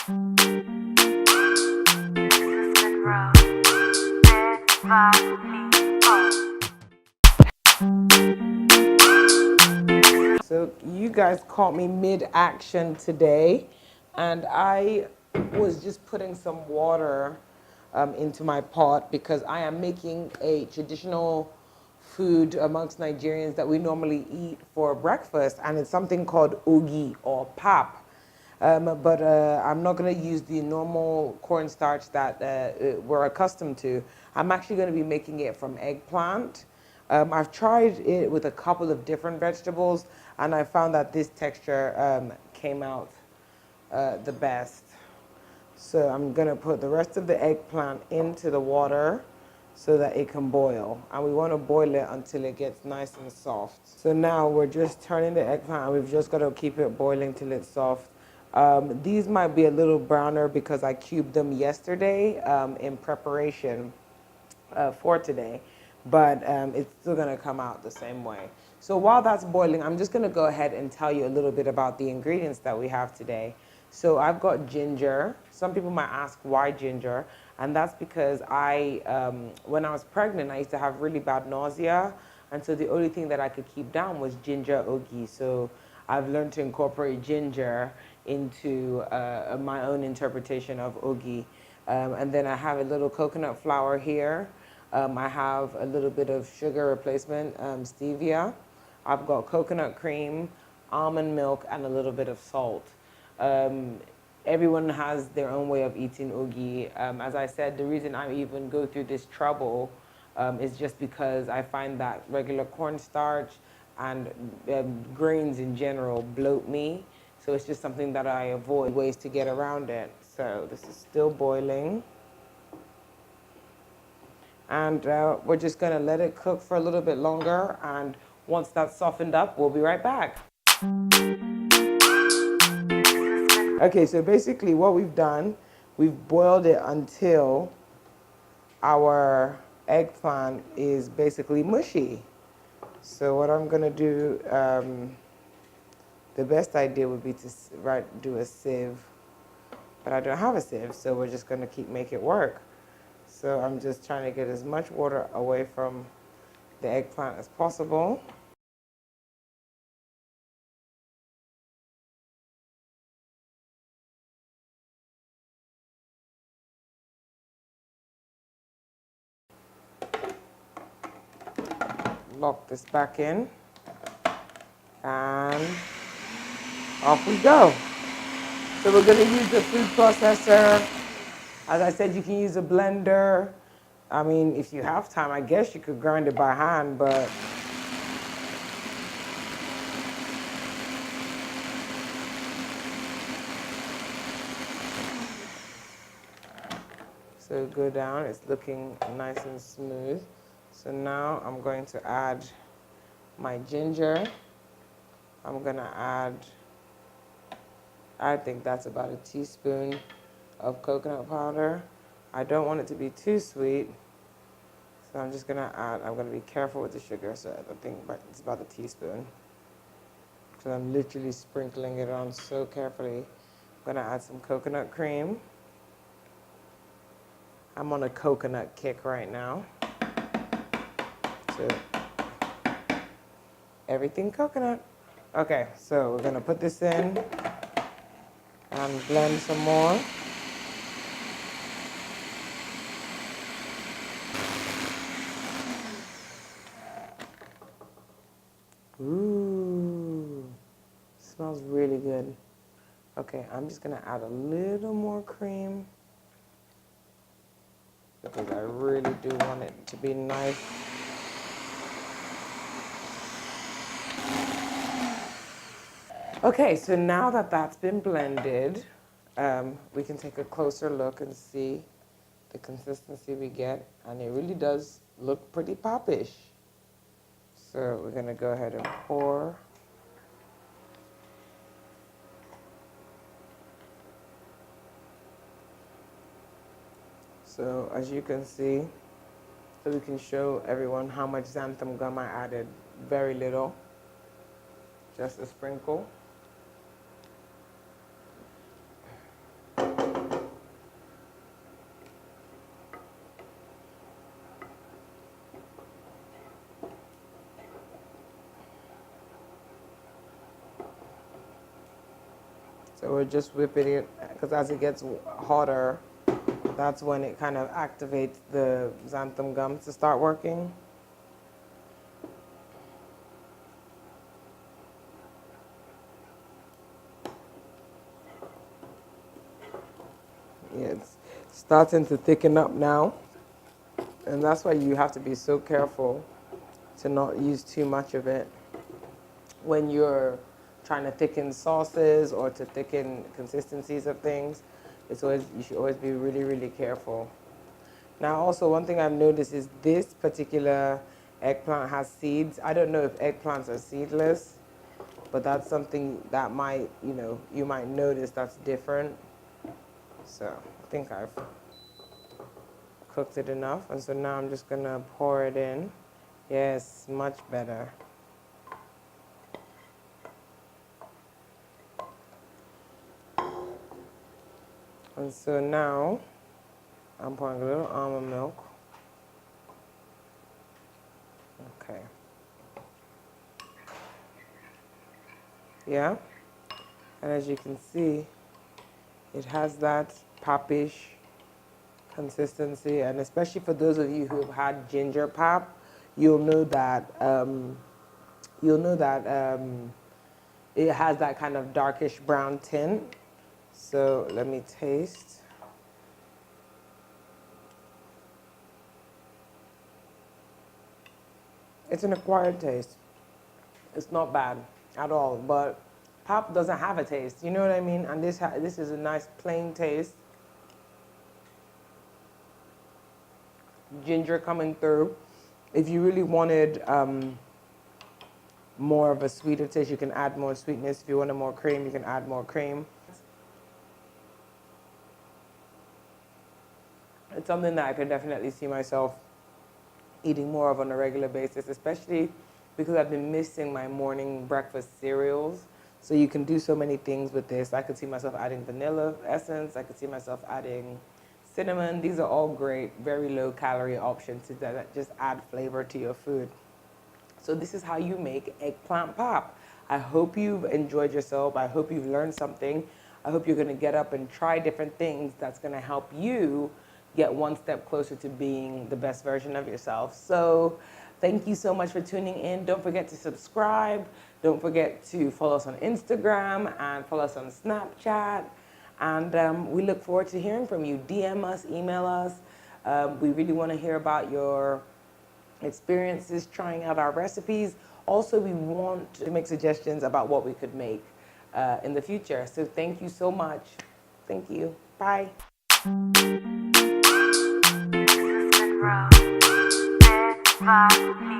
So you guys caught me mid-action today, and I was just putting some water into my pot because I am making a traditional food amongst Nigerians that we normally eat for breakfast, and it's something called ogi or pap. But I'm not going to use the normal cornstarch that we're accustomed to. I'm actually going to be making it from eggplant. I've tried it with a couple of different vegetables, and I found that this texture came out the best. So I'm going to put the rest of the eggplant into the water so that it can boil. And we want to boil it until it gets nice and soft. So now we're just turning the eggplant, and we've just got to keep it boiling till it's soft. These might be a little browner because I cubed them yesterday in preparation for today, but it's still going to come out the same way. So while that's boiling, I'm just going to go ahead and tell you a little bit about the ingredients that we have today. So I've got ginger. Some people might ask why ginger, and that's because when I was pregnant, I used to have really bad nausea, and so the only thing that I could keep down was ginger ogi. So I've learned to incorporate ginger into my own interpretation of ogi. And then I have a little coconut flour here. I have a little bit of sugar replacement, stevia. I've got coconut cream, almond milk, and a little bit of salt. Everyone has their own way of eating ogi. As I said, the reason I even go through this trouble is just because I find that regular cornstarch and grains in general bloat me. So it's just something that I avoid, ways to get around it. So this is still boiling. And we're just gonna let it cook for a little bit longer. And once that's softened up, we'll be right back. Okay, so basically what we've done, we've boiled it until our eggplant is basically mushy. So what I'm gonna do, the best idea would be to do a sieve, but I don't have a sieve, so we're just gonna make it work. So I'm just trying to get as much water away from the eggplant as possible. Lock this back in, and off we go. So we're gonna use the food processor. As I said, you can use a blender. I mean, if you have time, I guess you could grind it by hand, but so go down, it's looking nice and smooth. So now I'm going to add my ginger. I'm gonna add, I think that's about a teaspoon of coconut powder. I don't want it to be too sweet, so I'm just gonna add, I'm gonna be careful with the sugar, so I think it's about a teaspoon. So I'm literally sprinkling it on so carefully. I'm gonna add some coconut cream. I'm on a coconut kick right now. So everything coconut. Okay, so we're gonna put this in and blend some more. Ooh, smells really good. Okay, I'm just gonna add a little more cream because I really do want it to be nice. Okay, so now that that's been blended, we can take a closer look and see the consistency we get, and it really does look pretty popish. So we're gonna go ahead and pour. So as you can see, so we can show everyone how much xanthan gum I added. Very little, just a sprinkle. So we're just whipping it because as it gets hotter, that's when it kind of activates the xanthan gum to start working. Yeah, it's starting to thicken up now. And that's why you have to be so careful to not use too much of it when you're trying to thicken sauces or to thicken consistencies of things. You should always be really, really careful. Now, also, one thing I've noticed is this particular eggplant has seeds. I don't know if eggplants are seedless, but that's something that might, you might notice that's different. So I think I've cooked it enough. And so now I'm just gonna pour it in. Yes, much better. And so now I'm pouring a little almond milk. Okay. Yeah. And as you can see, it has that popish consistency. And especially for those of you who have had ginger pop, you'll know that it has that kind of darkish brown tint. So let me taste. It's an acquired taste. It's not bad at all, but pop doesn't have a taste. You know what I mean? And this is a nice plain taste. Ginger coming through. If you really wanted more of a sweeter taste, you can add more sweetness. If you wanted more cream, you can add more cream. It's something that I could definitely see myself eating more of on a regular basis, especially because I've been missing my morning breakfast cereals. So you can do so many things with this. I could see myself adding vanilla essence. I could see myself adding cinnamon. These are all great, very low calorie options that just add flavor to your food. So this is how you make eggplant pop. I hope you've enjoyed yourself. I hope you've learned something. I hope you're gonna get up and try different things that's gonna help you get one step closer to being the best version of yourself. So thank you so much for tuning in. Don't forget to subscribe. Don't forget to follow us on Instagram and follow us on Snapchat. And we look forward to hearing from you. DM us, email us. We really want to hear about your experiences trying out our recipes. Also, we want to make suggestions about what we could make in the future. So thank you so much. Thank you. Bye. Road,